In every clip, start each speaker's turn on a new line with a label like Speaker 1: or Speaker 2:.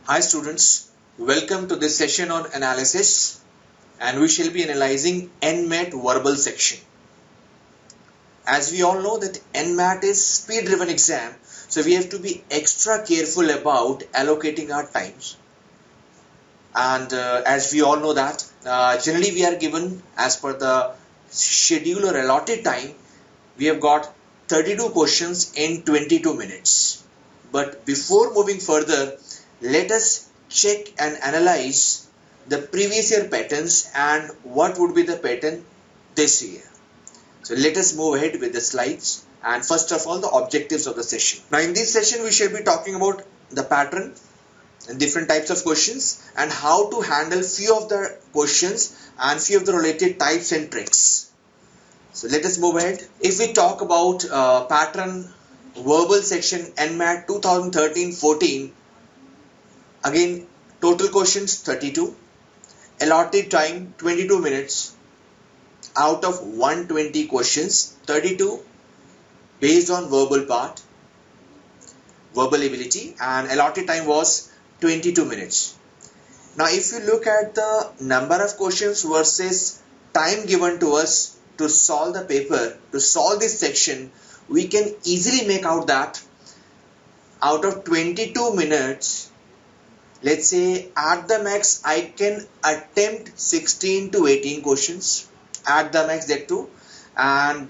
Speaker 1: Hi students, welcome to this session on analysis, and we shall be analyzing NMAT verbal section. As we all know that NMAT is speed driven exam, so we have to be extra careful about allocating our times. And as we all know that generally we are given as per the schedule or allotted time, we have got 32 questions in 22 minutes. But before moving further, let us check and analyze the previous year patterns and what would be the pattern this year. So let us move ahead with the slides, and first of all the objectives of the session. Now in this session we shall be talking about the pattern and different types of questions and how to handle few of the questions and few of the related types and tricks. So let us move ahead. If we talk about pattern verbal section NMAT 2013-14, again total questions 32, allotted time 22 minutes. Out of 120 questions, 32 based on verbal part, verbal ability, and allotted time was 22 minutes. Now if you look at the number of questions versus time given to us to solve the paper, to solve this section, we can easily make out that out of 22 minutes, let's say at the max I can attempt 16 to 18 questions at the max, that too, and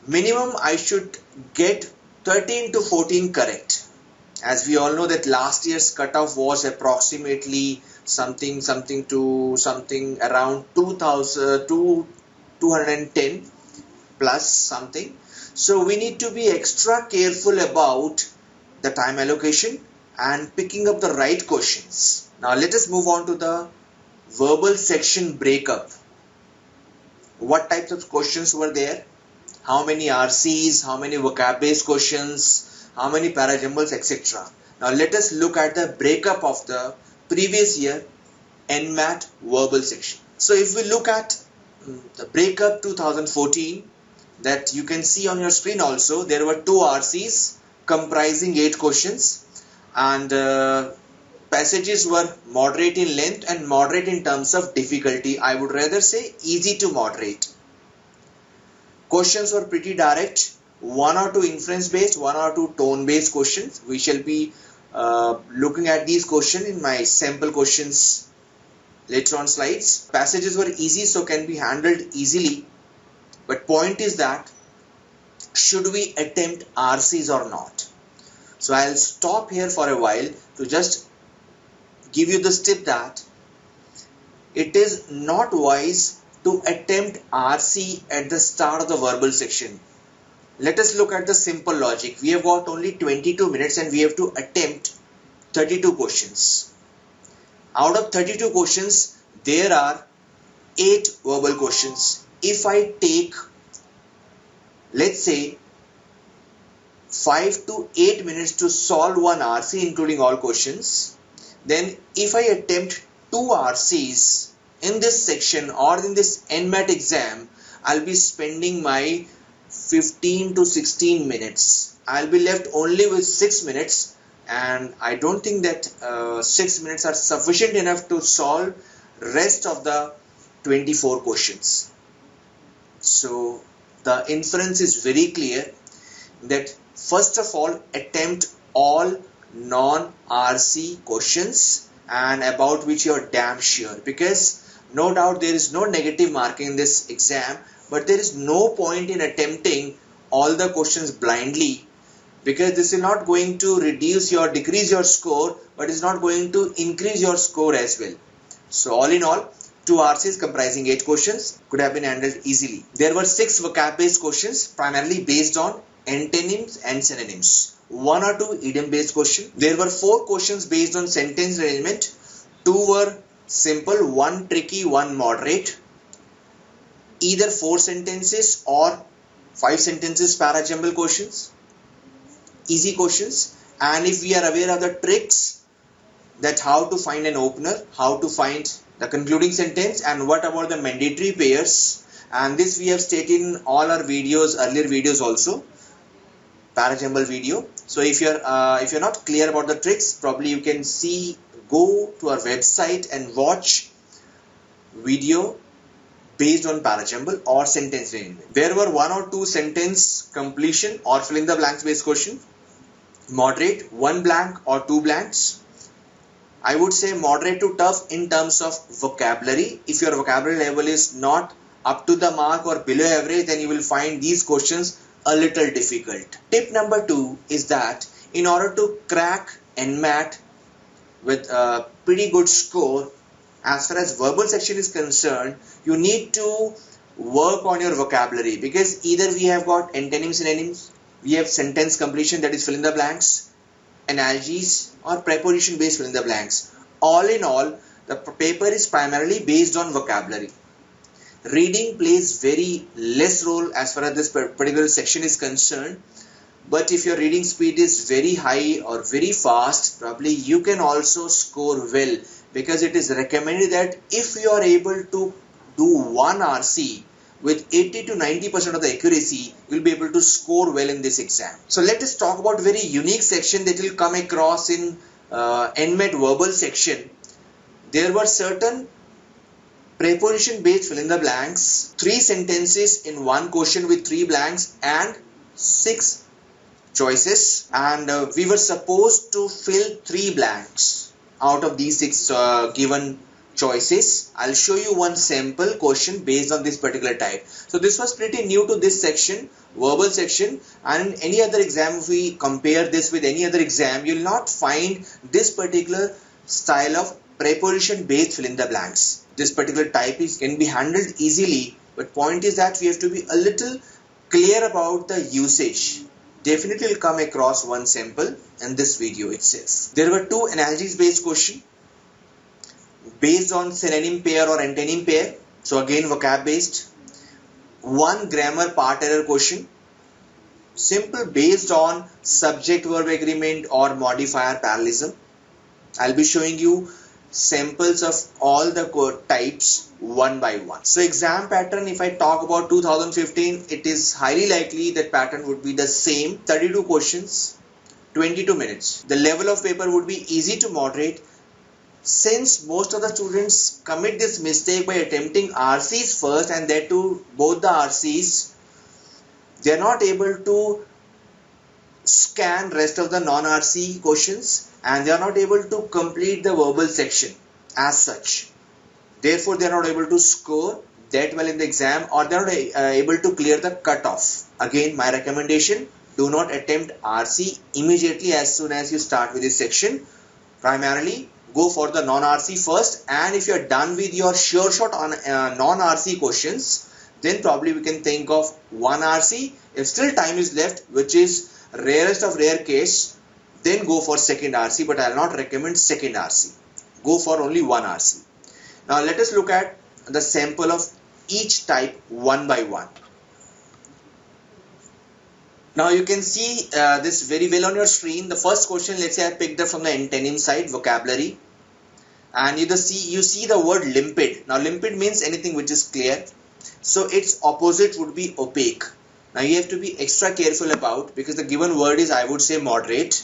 Speaker 1: minimum I should get 13 to 14 correct. As we all know that last year's cutoff was approximately something around 210 plus something. So we need to be extra careful about the time allocation and picking up the right questions. Now let us move on to the verbal section breakup. What types of questions were there? How many RCs, how many vocab based questions, how many parajumbles, etc. Now let us look at the breakup of the previous year NMAT verbal section. So if we look at the breakup 2014, that you can see on your screen also, there were 2 RCs comprising 8 questions, and passages were moderate in length and moderate in terms of difficulty. I would rather say easy to moderate. Questions were pretty direct, 1 or 2 inference based, 1 or 2 tone based questions. We shall be looking at these questions in my sample questions later on slides. Passages were easy, so can be handled easily, but point is that should we attempt RCs or not? So I'll stop here for a while to just give you this tip that it is not wise to attempt RC at the start of the verbal section. Let us look at the simple logic. We have got only 22 minutes and we have to attempt 32 questions. Out of 32 questions, there are 8 verbal questions. If I take, let's say, 5 to 8 minutes to solve one RC including all questions, then if I attempt 2 RCs in this section or in this NMAT exam, I'll be spending my 15 to 16 minutes. I'll be left only with 6 minutes, and I don't think that 6 minutes are sufficient enough to solve rest of the 24 questions. So the inference is very clear that first of all attempt all non-RC questions and about which you are damn sure, because no doubt there is no negative marking in this exam, but there is no point in attempting all the questions blindly, because this is not going to decrease your score, but is not going to increase your score as well. So all in all, 2 RCs comprising 8 questions could have been handled easily. There were 6 vocab based questions primarily based on antonyms and synonyms, 1 or 2 idiom based questions. There were 4 questions based on sentence arrangement, 2 were simple, 1 tricky, 1 moderate, either 4 sentences or 5 sentences parajumble questions, easy questions. And if we are aware of the tricks, that how to find an opener, how to find the concluding sentence, and what about the mandatory pairs, and this we have stated in all our videos, earlier videos also. parajumble video. So if you're not clear about the tricks, probably you can go to our website and watch video based on parajumble or sentence rearrangement. There were 1 or 2 sentence completion or fill in the blanks based question. Moderate, 1 blank or 2 blanks. I would say moderate to tough in terms of vocabulary. If your vocabulary level is not up to the mark or below average, then you will find these questions a little difficult. Tip number 2 is that in order to crack NMAT with a pretty good score, as far as verbal section is concerned, you need to work on your vocabulary, because either we have got antonyms, synonyms, we have sentence completion, that is fill in the blanks, analogies, or preposition based fill in the blanks. All in all, the paper is primarily based on vocabulary. Reading plays very less role as far as this particular section is concerned, but if your reading speed is very high or very fast, probably you can also score well, because it is recommended that if you are able to do 1 RC with 80 to 90% of the accuracy, you will be able to score well in this exam. So let us talk about very unique section that you will come across in NMAT verbal section. There were certain preposition based fill in the blanks, 3 sentences in 1 question with 3 blanks and 6 choices, and we were supposed to fill 3 blanks out of these 6 given choices. I'll show you one sample question based on this particular type. So this was pretty new to this section, verbal section, and in any other exam, if we compare this with any other exam, you will not find this particular style of preposition based fill in the blanks. This particular type can be handled easily, but point is that we have to be a little clear about the usage. Definitely will come across one sample in this video itself. There were 2 analogies based question based on synonym pair or antonym pair. So again vocab based. 1 grammar part error question, simple based on subject verb agreement or modifier parallelism. I'll be showing you samples of all the types one by one. So exam pattern, if I talk about 2015, it is highly likely that pattern would be the same. 32 questions, 22 minutes. The level of paper would be easy to moderate, since most of the students commit this mistake by attempting RCs first, and that too both the RCs, they are not able to scan rest of the non-RC questions, and they are not able to complete the verbal section as such. Therefore, they are not able to score that well in the exam, or they are not able to clear the cutoff. Again, my recommendation, do not attempt RC immediately as soon as you start with this section. Primarily, go for the non-RC first, and if you are done with your sure shot on non-RC questions, then probably we can think of 1 RC. If still time is left, which is rarest of rare case, then go for second RC, but I will not recommend second RC. Go for only 1 RC. Now let us look at the sample of each type one by one. Now you can see this very well on your screen. The first question, let's say I picked up from the antonym side, vocabulary, and you see the word limpid. Now limpid means anything which is clear, so its opposite would be opaque. Now you have to be extra careful about, because the given word is, I would say, moderate.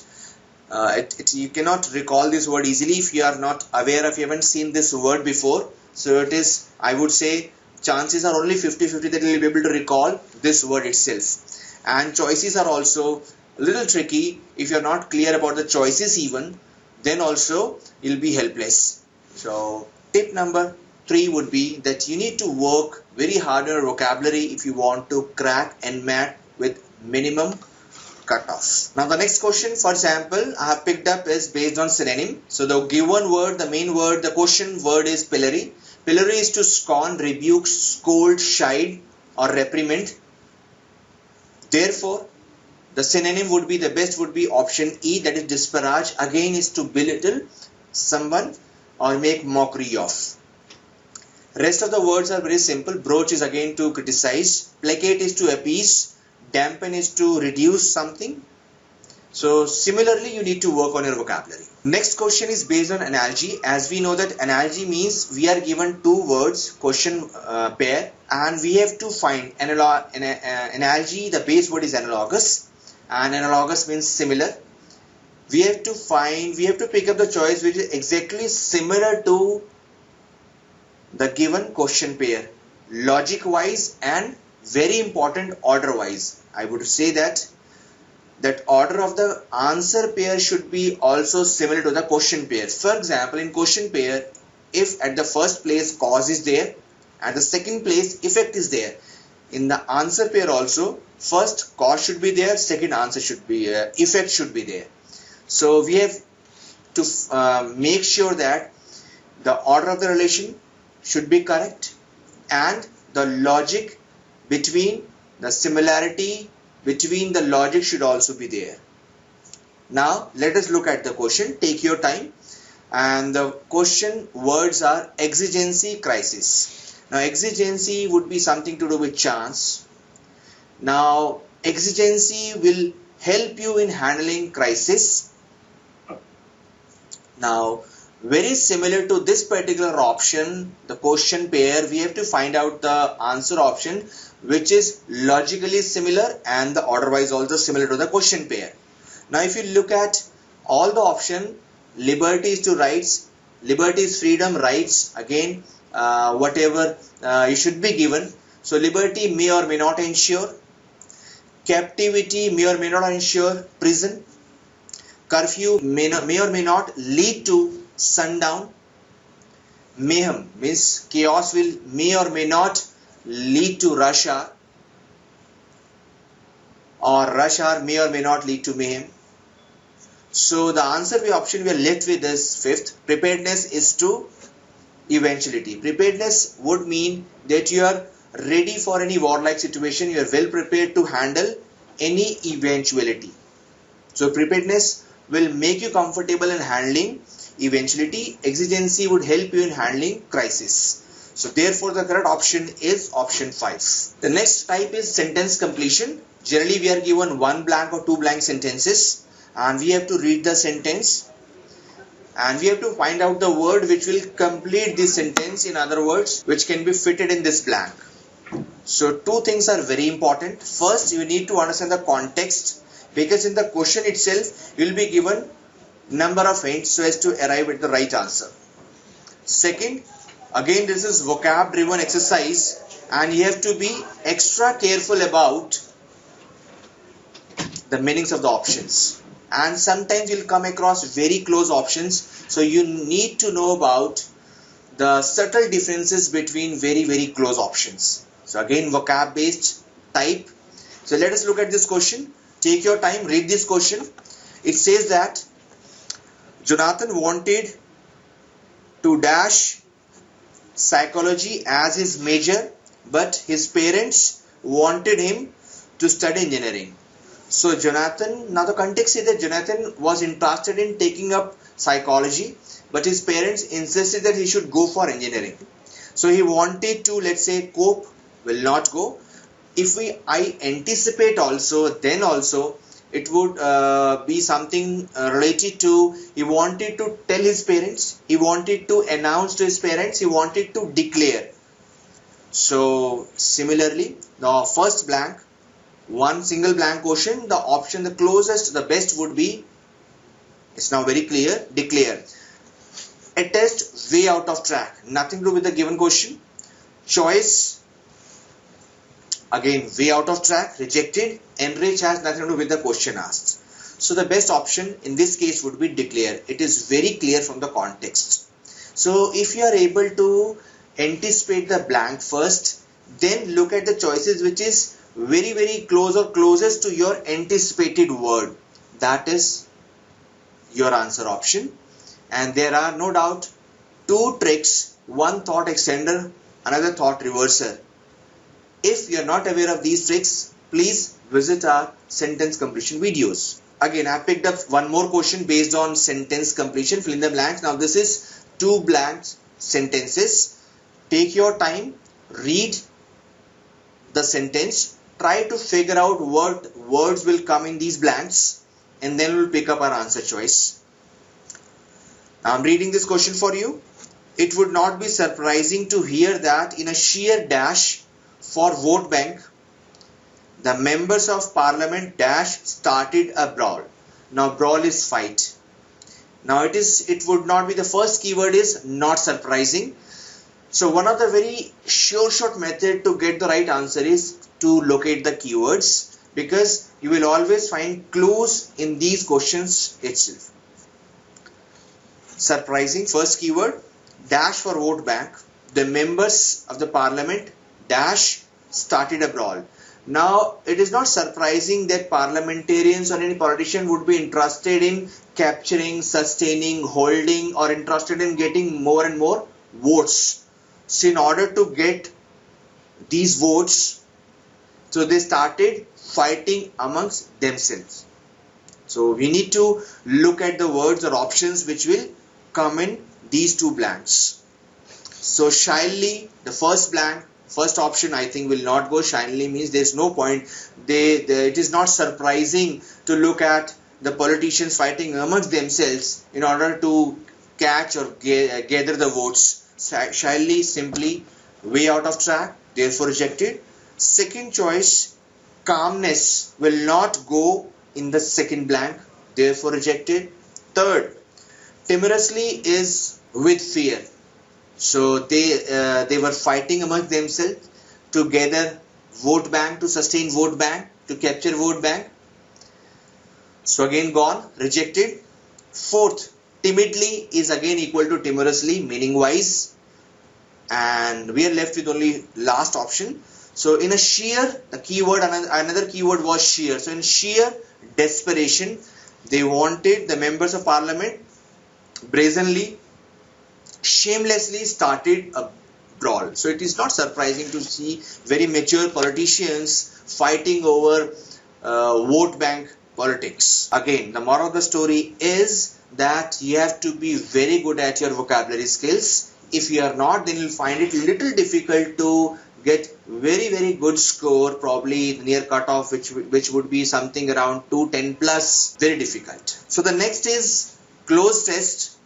Speaker 1: You cannot recall this word easily if you are not aware, if you haven't seen this word before. So it is, I would say, chances are only 50-50 that you will be able to recall this word itself. And choices are also a little tricky. If you are not clear about the choices even, then also you will be helpless. So tip number 3 would be that you need to work very hard on your vocabulary if you want to crack NMAT with minimum cutoff. Now the next question, for example, I have picked up is based on synonym. So the given word, the main word, the question word is pillory. Pillory is to scorn, rebuke, scold, chide or reprimand. Therefore, the synonym would be, the best would be option E, that is disparage. Again is to belittle someone or make mockery of. Rest of the words are very simple. Broach is again to criticize. Placate is to appease. Dampen is to reduce something. So similarly, you need to work on your vocabulary. Next question is based on analogy. As we know that analogy means we are given 2 words, question pair, and we have to find analogy. The base word is analogous. and analogous means similar. We have to pick up the choice which is exactly similar to the given question pair, logic wise and very important order wise. I would say that order of the answer pair should be also similar to the question pair. For example, in question pair, if at the first place cause is there and the second place effect is there, in the answer pair also first cause should be there, second answer should be effect should be there. So we have to make sure that the order of the relation should be correct and the logic between the similarity between the logic should also be there. Now let us look at the question. Take your time. And the question words are exigency, crisis. Now exigency would be something to do with chance. Now exigency will help you in handling crisis. Now very similar to this particular option, the question pair, we have to find out the answer option which is logically similar and the order wise also similar to the question pair. Now if you look at all the option, liberty is to rights, liberty is freedom, rights again whatever it should be given. So liberty may or may not ensure, captivity may or may not ensure prison, curfew may or may not lead to sundown, mayhem means chaos will may or may not lead to rush hour, or rush hour may or may not lead to mayhem. So the answer option we are left with is fifth. Preparedness is to eventuality. Preparedness would mean that you are ready for any warlike situation, you are well prepared to handle any eventuality. So preparedness will make you comfortable in handling eventuality. Exigency would help you in handling crisis. So therefore the correct option is option 5. The next type is sentence completion. Generally we are given one blank or two blank sentences and we have to read the sentence and we have to find out the word which will complete this sentence, in other words which can be fitted in this blank. So two things are very important. First, you need to understand the context, because in the question itself you will be given number of hints so as to arrive at the right answer. Second, again this is vocab driven exercise and you have to be extra careful about the meanings of the options, and sometimes you'll come across very close options, so you need to know about the subtle differences between very close options. So again vocab based type. So let us look at this question. Take your time, read this question. It says that Jonathan wanted to dash psychology as his major, but his parents wanted him to study engineering. So Jonathan, now the context is that Jonathan was interested in taking up psychology, but his parents insisted that he should go for engineering. So he wanted to, let's say, cope, will not go. If I anticipate also, then also it would be something related to, he wanted to tell his parents, he wanted to announce to his parents, he wanted to declare. So similarly, the first blank, one single blank question, the option the closest, the best would be, it's now very clear, declare. A test way out of track, nothing to do with the given question. Choice, again way out of track, rejected. Enrich has nothing to do with the question asked. So the best option in this case would be declare. It is very clear from the context. So if you are able to anticipate the blank first, then look at the choices which is very close or closest to your anticipated word. That is your answer option. And there are no doubt two tricks, one thought extender, another thought reverser. If you are not aware of these tricks, please visit our sentence completion videos. Again, I picked up one more question based on sentence completion, fill in the blanks. Now this is two blank sentences. Take your time, read the sentence, try to figure out what words will come in these blanks, and then we'll pick up our answer choice. Now I'm reading this question for you. It would not be surprising to hear that in a sheer dash for vote bank, The members of parliament dash started a brawl. Now brawl is fight. Now it would not be, the first keyword is not surprising. So one of the very sure shot method to get the right answer is to locate the keywords, because you will always find clues in these questions itself. Surprising, first keyword, dash for vote bank. The members of the parliament dash started a brawl. Now it is not surprising that parliamentarians or any politician would be interested in capturing, sustaining, holding, or interested in getting more and more votes. So in order to get these votes, so they started fighting amongst themselves. So we need to look at the words or options which will come in these two blanks. So shyly, the first blank, first option I think will not go. Shyly means there is no point. It is not surprising to look at the politicians fighting amongst themselves in order to catch or gather the votes. Shyly, simply way out of track, therefore rejected. Second choice, calmness, will not go in the second blank, therefore rejected. Third, timorously is with fear. So they were fighting among themselves to gather vote bank, to sustain vote bank, to capture vote bank. So again gone, rejected. Fourth, timidly is again equal to timorously, meaning wise, and we are left with only last option. So in a sheer, the keyword, another keyword was sheer. So in sheer desperation, they wanted, the members of parliament brazenly, shamelessly started a brawl. So it is not surprising to see very mature politicians fighting over vote bank politics. Again, the moral of the story is that you have to be very good at your vocabulary skills. If you are not, then you'll find it little difficult to get very good score, probably near cutoff, which would be something around 210 plus. Very difficult. So the next is cloze test.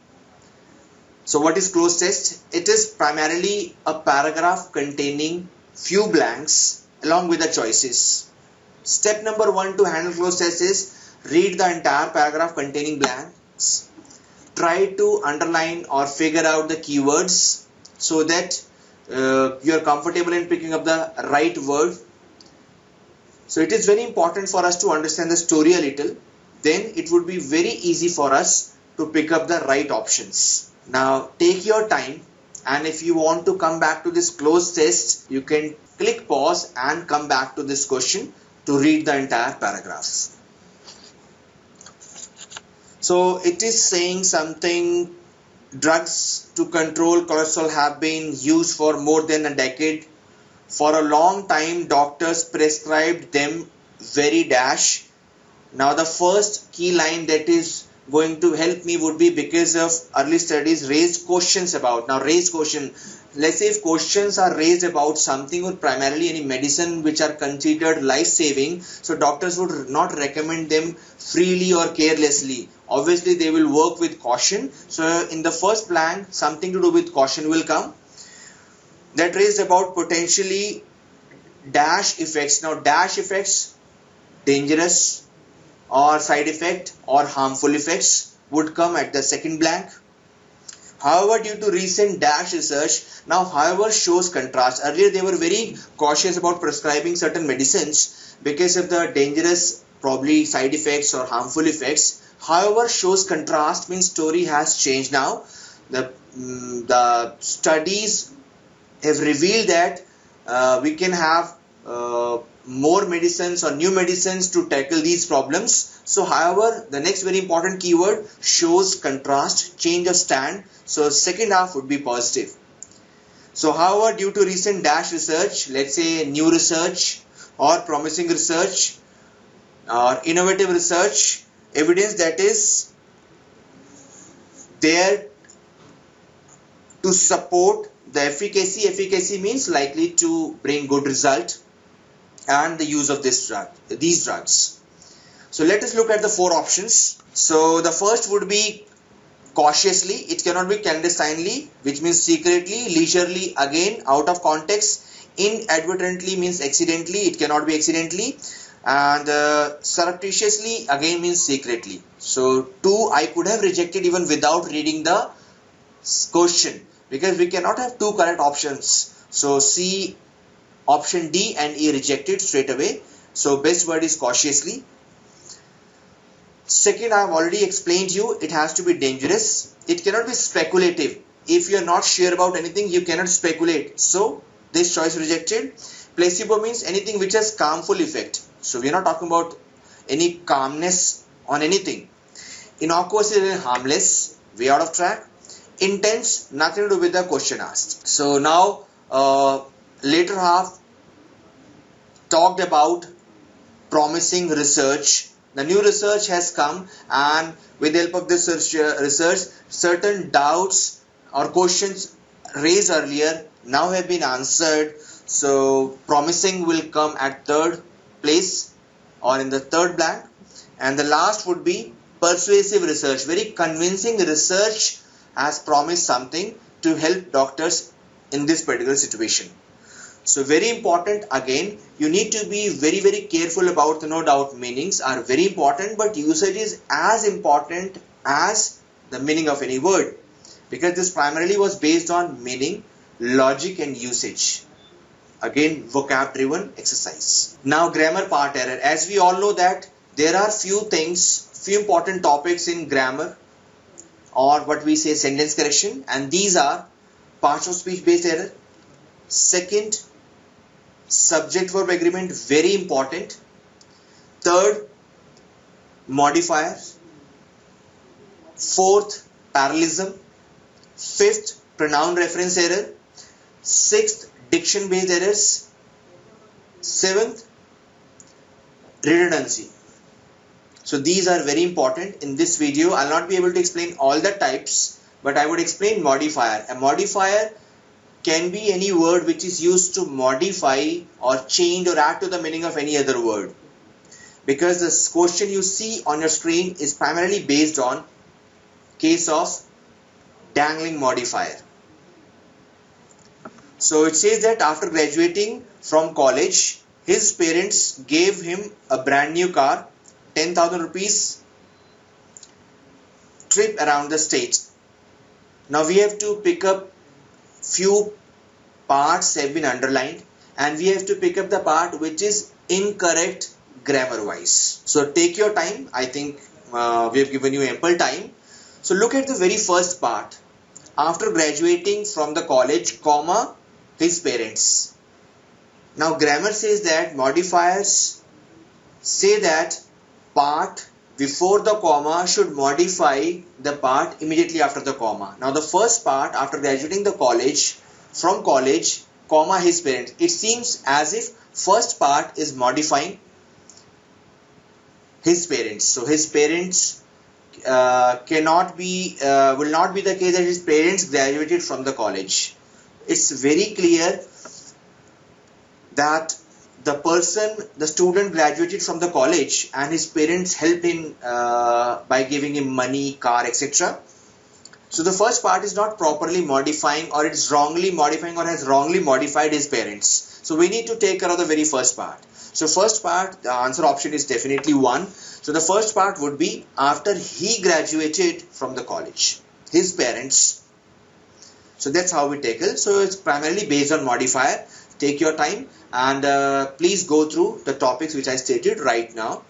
Speaker 1: So what is cloze test? It is primarily a paragraph containing few blanks along with the choices. Step number 1 to handle cloze test is read the entire paragraph containing blanks. Try to underline or figure out the keywords so that you are comfortable in picking up the right word. So it is very important for us to understand the story a little. Then it would be very easy for us to pick up the right options. Now take your time, and if you want to come back to this cloze test, you can click pause and come back to this question to read the entire paragraph. So it is saying something, drugs to control cholesterol have been used for more than a decade. For a long time, doctors prescribed them very dash. Now the first key line that is going to help me would be, because of early studies, raised questions about. Now raised question, let's say if questions are raised about something or primarily any medicine which are considered life-saving, so doctors would not recommend them freely or carelessly. Obviously they will work with caution. So in the first blank, something to do with caution will come. That raised about potentially dash effects. Now dash effects, dangerous or side effect or harmful effects, would come at the second blank. However, due to recent dash research, now however shows contrast. Earlier they were very cautious about prescribing certain medicines because of the dangerous probably side effects or harmful effects. However shows contrast means story has changed now. The studies have revealed that we can have more medicines or new medicines to tackle these problems. So however, the next very important keyword, shows contrast, change of stand. So second half would be positive. So however, due to recent dash research, let's say new research or promising research or innovative research, evidence that is there to support the efficacy. Efficacy means likely to bring good result and the use of these drugs. So let us look at the 4 options. So the first would be cautiously. It cannot be clandestinely, which means secretly, leisurely, again out of context, Inadvertently means accidentally, it cannot be accidentally. And surreptitiously again means secretly. So 2 I could have rejected even without reading the question, because we cannot have 2 correct options. So C, option D and E rejected straight away. So best word is cautiously. Second, I have already explained you, it has to be dangerous. It cannot be speculative. If you are not sure about anything, you cannot speculate. So this choice rejected. Placebo means anything which has harmful effect. So we are not talking about any calmness on anything. Innocuous is harmless, way out of track. Intense, nothing to do with the question asked. So now later half talked about promising research. The new research has come, and with the help of this research, certain doubts or questions raised earlier now have been answered. So promising will come at 3rd place or in the 3rd blank, and the last would be persuasive research. Very convincing research has promised something to help doctors in this particular situation. So very important, again, you need to be very careful about the no doubt. Meanings are very important, but usage is as important as the meaning of any word, because this primarily was based on meaning, logic and usage. Again, vocab driven exercise. Now grammar part error. As we all know that there are few important topics in grammar, or what we say sentence correction, and these are parts of speech based error. Second, subject verb agreement, very important. Third, modifiers. Fourth, parallelism. Fifth, pronoun reference error. Sixth, diction based errors. Seventh, redundancy. So these are very important. In this video I'll not be able to explain all the types, but I would explain modifier. A modifier can be any word which is used to modify or change or add to the meaning of any other word, because this question you see on your screen is primarily based on case of dangling modifier. So it says that after graduating from college, his parents gave him a brand new car, 10,000 rupees trip around the state. Now we have to pick up few parts have been underlined, and we have to pick up the part which is incorrect grammar wise. So take your time. I think we have given you ample time. So look at the very first part. After graduating from the college, comma, his parents. Now grammar says that modifiers say that part before the comma should modify the part immediately after the comma. Now the first part, after graduating the college, from college, comma, his parents. It seems as if first part is modifying his parents. So his parents will not be the case that his parents graduated from the college. It's very clear that the student graduated from the college and his parents helped him by giving him money, car, etc. So the first part is not properly modifying, or it's wrongly modifying, or has wrongly modified his parents. So we need to take care of the very first part. So first part, the answer option is definitely 1. So the first part would be after he graduated from the college, his parents. So that's how we tackle. So it's primarily based on modifier. Take your time and please go through the topics which I stated right now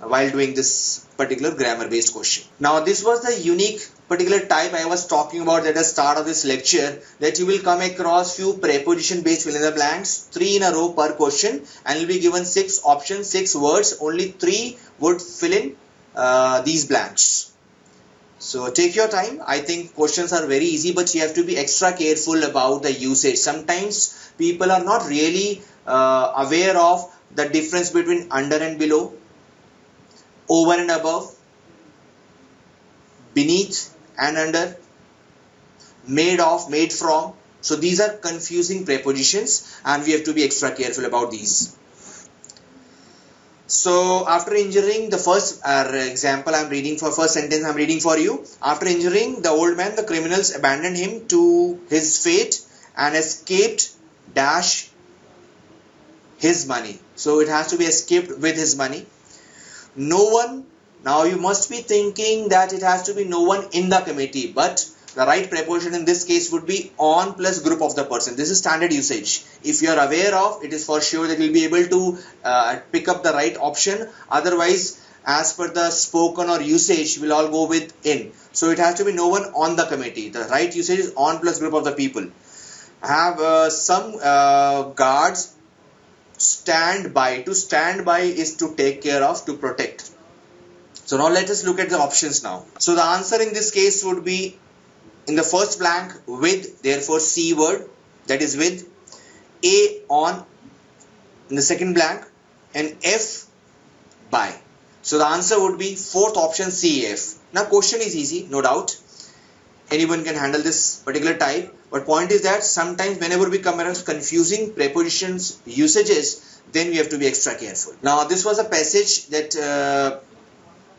Speaker 1: while doing this particular grammar based question. Now this was the unique particular type I was talking about at the start of this lecture, that you will come across few preposition based fill in the blanks, 3 in a row per question, and you'll be given 6 options, 6 words, only 3 would fill in these blanks. So take your time. I think questions are very easy, but you have to be extra careful about the usage. Sometimes people are not really aware of the difference between under and below, over and above, beneath and under, made of, made from. So these are confusing prepositions and we have to be extra careful about these. So after injuring, the first example I'm reading for, first sentence I'm reading for you. After injuring the old man, the criminals abandoned him to his fate and escaped dash his money. So it has to be escaped with his money. No one. Now you must be thinking that it has to be no one in the committee, but the right preposition in this case would be on plus group of the person. This is standard usage. If you are aware of it, is for sure that you'll be able to pick up the right option. Otherwise, as per the spoken or usage, we'll all go with in. So it has to be no one on the committee. The right usage is on plus group of the people. Have some guards stand by. To stand by is to take care of, to protect. So now let us look at the options now. So the answer in this case would be in the first blank with, therefore C word, that is with, A on in the second blank, and F by. So the answer would be fourth option, C, F. Now question is easy, no doubt. Anyone can handle this particular type. But point is that sometimes whenever we come across confusing prepositions usages, then we have to be extra careful. Now this was a passage that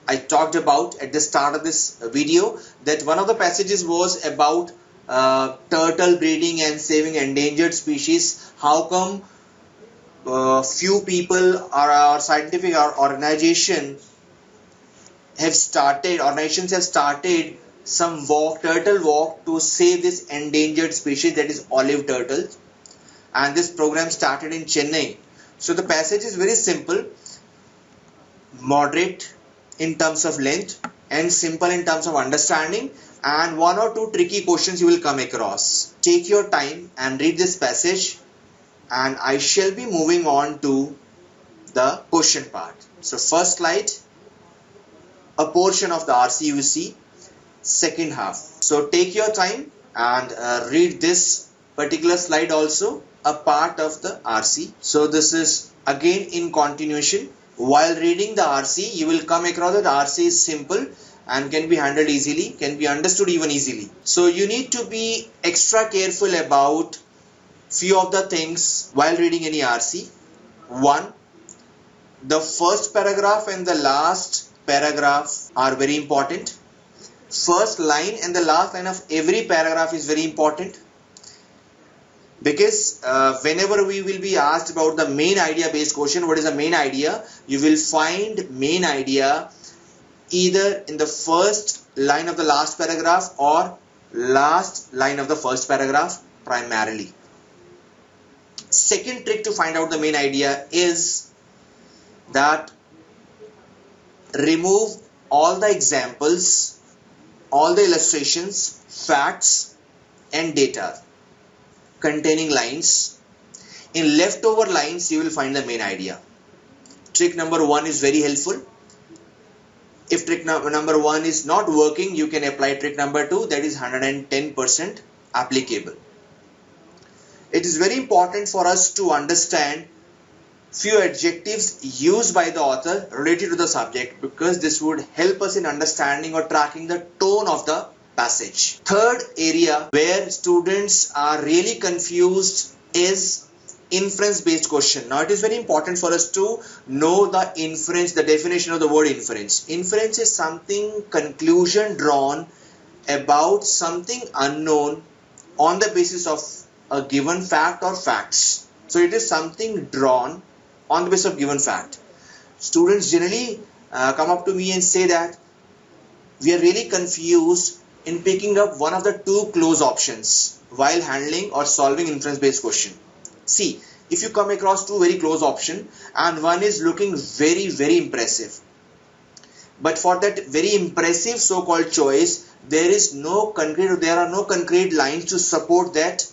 Speaker 1: I talked about at the start of this video, that one of the passages was about turtle breeding and saving endangered species. How come few people or scientific organization have started, organizations have started some walk, turtle walk, to save this endangered species, that is olive turtle, and this program started in Chennai. So the passage is very simple, moderate in terms of length and simple in terms of understanding, and one or two tricky questions you will come across. Take your time and read this passage, and I shall be moving on to the question part. So first slide, a portion of the RC you see, second half. So take your time and read this particular slide also, a part of the RC. So this is again in continuation. While reading the RC, you will come across that RC is simple and can be handled easily, can be understood even easily. So you need to be extra careful about few of the things while reading any RC. One, the first paragraph and the last paragraph are very important. First line and the last line of every paragraph is very important, because whenever we will be asked about the main idea based question, what is the main idea, you will find main idea either in the first line of the last paragraph or last line of the first paragraph primarily. Second trick to find out the main idea is that remove all the examples, all the illustrations, facts and data containing lines. In leftover lines you will find the main idea. Trick number 1 is very helpful. If trick number 1 is not working, you can apply trick number 2, that is 110% applicable. It is very important for us to understand few adjectives used by the author related to the subject, because this would help us in understanding or tracking the tone of the passage. Third area where students are really confused is inference based question. Now it is very important for us to know the inference, the definition of the word inference. Inference is something, conclusion drawn about something unknown on the basis of a given fact or facts. So it is something drawn on the basis of given fact. Students generally come up to me and say that we are really confused in picking up one of the two close options while handling or solving inference based question. See, if you come across two very close options and one is looking very impressive, but for that very impressive so-called choice there are no concrete lines to support that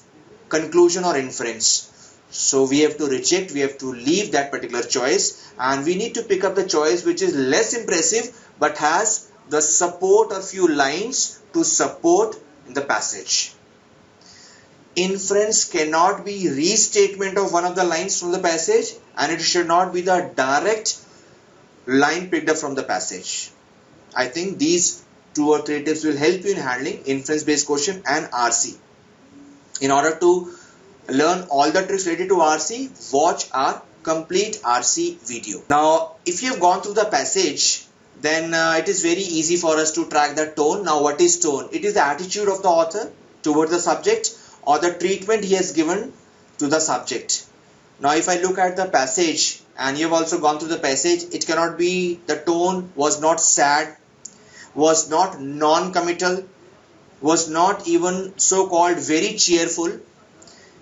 Speaker 1: conclusion or inference. So we have to reject, we have to leave that particular choice, and we need to pick up the choice which is less impressive but has the support or few lines to support in the passage. Inference cannot be restatement of one of the lines from the passage, and it should not be the direct line picked up from the passage. I think these 2 or 3 tips will help you in handling inference based question and RC. In order to learn all the tricks related to RC, watch our complete RC video. Now, if you have gone through the passage, then it is very easy for us to track the tone. Now, what is tone? It is the attitude of the author towards the subject or the treatment he has given to the subject. Now if I look at the passage, and you have also gone through the passage, it cannot be, the tone was not sad, was not non-committal, was not even so-called very cheerful,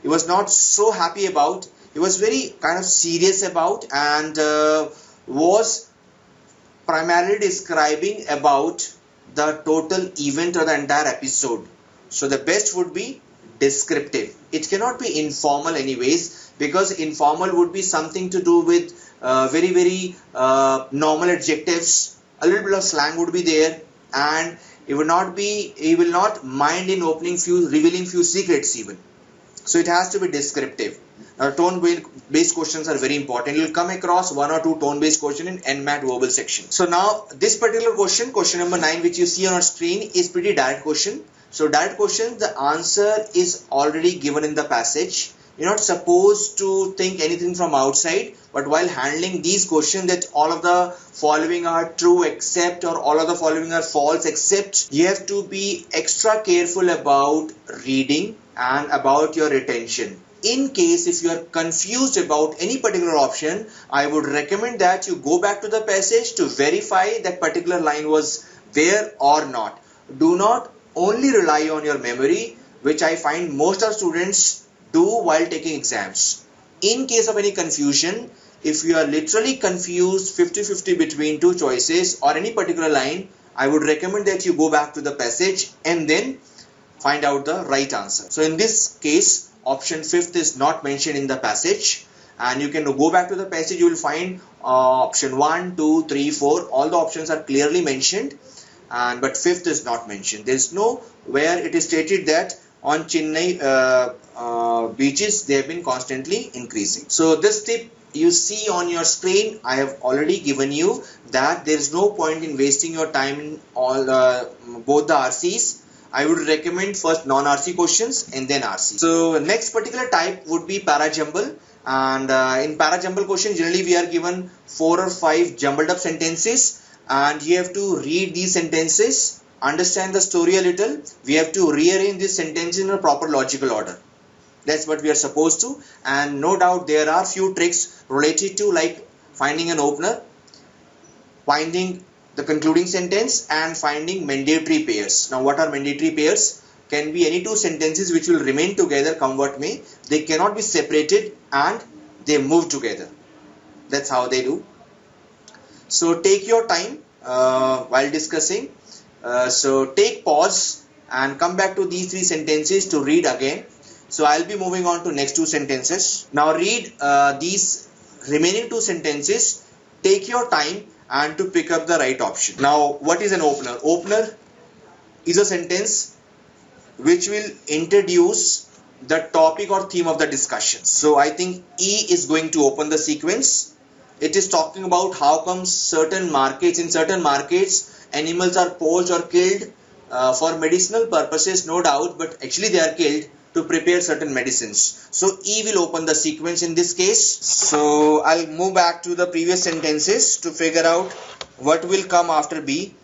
Speaker 1: he was not so happy about, he was very kind of serious about, and was primarily describing about the total event or the entire episode. So the best would be descriptive. It cannot be informal anyways, because informal would be something to do with very normal adjectives, a little bit of slang would be there, and he will not mind in revealing few secrets even. So it has to be descriptive. Now tone based questions are very important. You will come across one or two tone based questions in NMAT verbal section. So now this particular question, question number 9, which you see on our screen, is pretty direct question. So direct question, the answer is already given in the passage. You're not supposed to think anything from outside, but while handling these questions that all of the following are true except, or all of the following are false except, you have to be extra careful about reading and about your retention. In case if you are confused about any particular option, I would recommend that you go back to the passage to verify that particular line was there or not. Do not only rely on your memory, which I find most of students do while taking exams. In case of any confusion, if you are literally confused 50-50 between two choices or any particular line, I would recommend that you go back to the passage and then find out the right answer. So in this case, option 5th is not mentioned in the passage, and you can go back to the passage, you will find option 1, 2, 3, 4, all the options are clearly mentioned, but 5th is not mentioned. There is no where it is stated that on Chennai beaches they have been constantly increasing. So this tip you see on your screen, I have already given you that there is no point in wasting your time in all both the RCs. I would recommend first non-RC questions and then RC. So next particular type would be para-jumble, and in para-jumble question generally we are given 4 or 5 jumbled up sentences, and you have to read these sentences, understand the story a little. We have to rearrange this sentence in a proper logical order. That's what we are supposed to, and no doubt there are few tricks related to like finding an opener, finding the concluding sentence, and finding mandatory pairs. Now what are mandatory pairs? Can be any two sentences which will remain together come what may. They cannot be separated and they move together. That's how they do. So take your time while discussing. So take pause and come back to these 3 sentences to read again. So I'll be moving on to next 2 sentences. Now read these remaining 2 sentences. Take your time and to pick up the right option. Now what is an opener? Opener is a sentence which will introduce the topic or theme of the discussion. So I think E is going to open the sequence. It is talking about how come in certain markets animals are poached or killed for medicinal purposes, no doubt, but actually they are killed to prepare certain medicines. So E will open the sequence in this case. So I'll move back to the previous sentences to figure out what will come after B.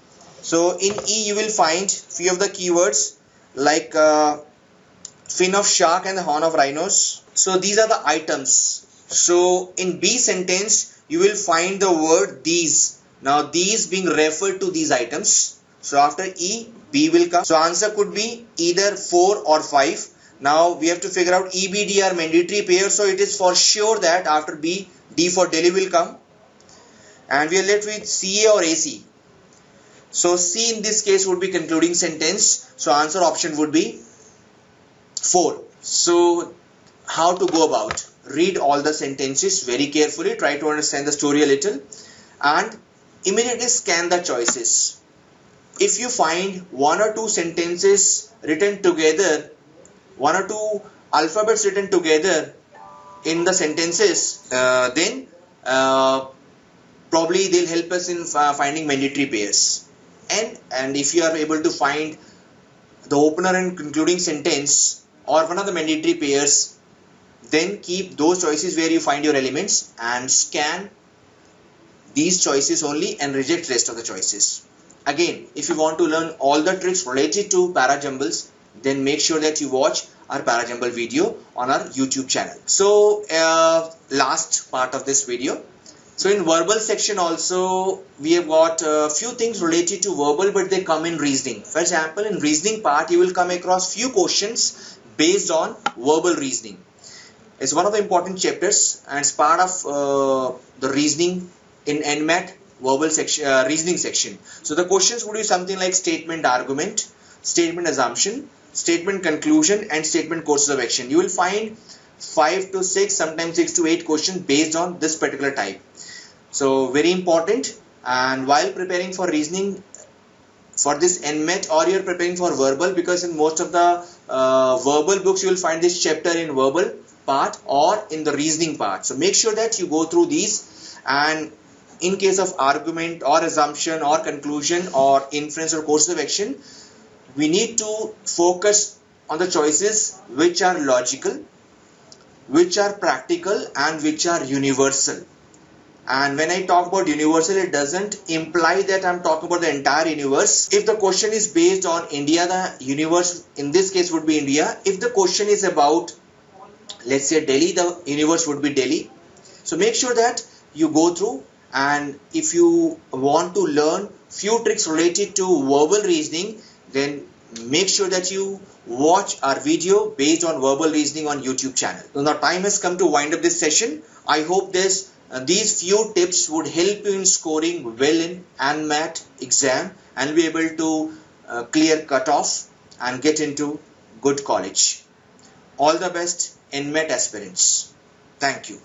Speaker 1: So in E you will find few of the keywords like fin of shark and the horn of rhinos. So these are the items. So in B sentence you will find the word these. Now these being referred to these items. So after E, B will come. So answer could be either 4 or 5. Now we have to figure out E, B, D are mandatory pairs. So it is for sure that after B, D for Delhi will come. And we are left with CA or AC. So C in this case would be concluding sentence. So answer option would be 4. So how to go about? Read all the sentences very carefully. Try to understand the story a little. And immediately scan the choices. If you find 1 or 2 sentences written together, 1 or 2 alphabets written together in the sentences, then probably they'll help us in finding mandatory pairs. And if you are able to find the opener and concluding sentence or one of the mandatory pairs, then keep those choices where you find your elements and scan these choices only and reject rest of the choices. Again, if you want to learn all the tricks related to para jumbles, then make sure that you watch our parajumble video on our YouTube channel. So last part of this video. So in verbal section also we have got a few things related to verbal, but they come in reasoning. For example, in reasoning part you will come across few questions based on verbal reasoning. It's one of the important chapters and it's part of the reasoning in NMAT verbal section, reasoning section. So the questions would be something like statement argument, statement assumption, statement conclusion and statement courses of action. You will find 5 to 6, sometimes 6 to 8 questions based on this particular type. So very important. And while preparing for reasoning for this NMAT, or you're preparing for verbal, because in most of the verbal books you will find this chapter in verbal part or in the reasoning part. So make sure that you go through these, and in case of argument or assumption or conclusion or inference or course of action, we need to focus on the choices which are logical, which are practical and which are universal. And when I talk about universal, it doesn't imply that I'm talking about the entire universe. If the question is based on India, the universe in this case would be India. If the question is about, let's say, Delhi, the universe would be Delhi. So make sure that you go through, and if you want to learn few tricks related to verbal reasoning, then make sure that you watch our video based on verbal reasoning on YouTube channel. So now time has come to wind up this session. I hope these few tips would help you in scoring well in NMAT exam and be able to clear cutoff and get into good college. All the best NMAT aspirants. Thank you.